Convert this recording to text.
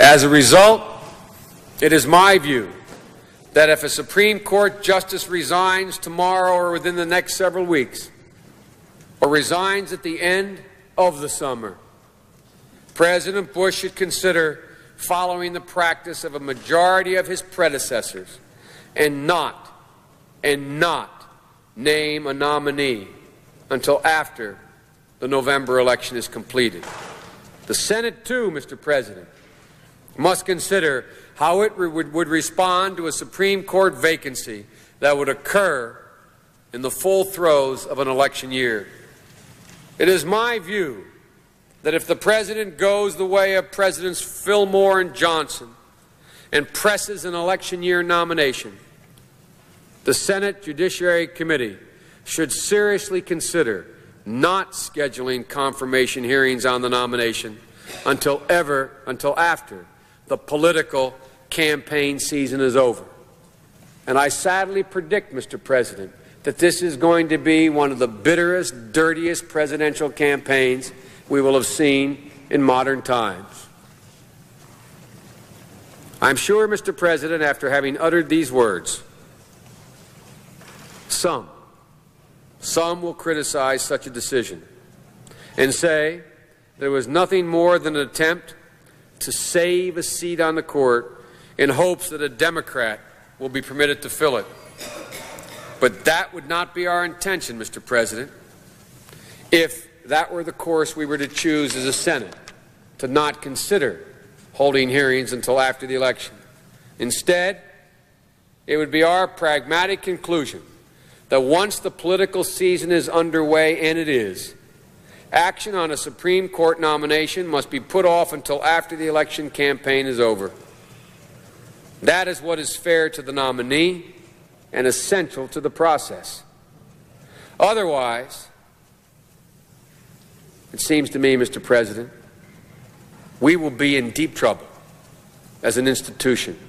As a result, it is my view that if a Supreme Court justice resigns tomorrow or within the next several weeks, or resigns at the end of the summer, President Bush should consider following the practice of a majority of his predecessors and not name a nominee until after the November election is completed. The Senate, too, Mr. President, must consider how it would respond to a Supreme Court vacancy that would occur in the full throes of an election year. It is my view that if the President goes the way of Presidents Fillmore and Johnson and presses an election year nomination, the Senate Judiciary Committee should seriously consider not scheduling confirmation hearings on the nomination until after the political campaign season is over. And I sadly predict, Mr. President, that this is going to be one of the bitterest, dirtiest presidential campaigns we will have seen in modern times. I'm sure, Mr. President, after having uttered these words, some will criticize such a decision and say there was nothing more than an attempt to save a seat on the court in hopes that a Democrat will be permitted to fill it. But that would not be our intention, Mr. President, if that were the course we were to choose as a Senate, to not consider holding hearings until after the election. Instead, it would be our pragmatic conclusion that once the political season is underway, and it is, action on a Supreme Court nomination must be put off until after the election campaign is over. That is what is fair to the nominee and essential to the process. Otherwise, it seems to me, Mr. President, we will be in deep trouble as an institution.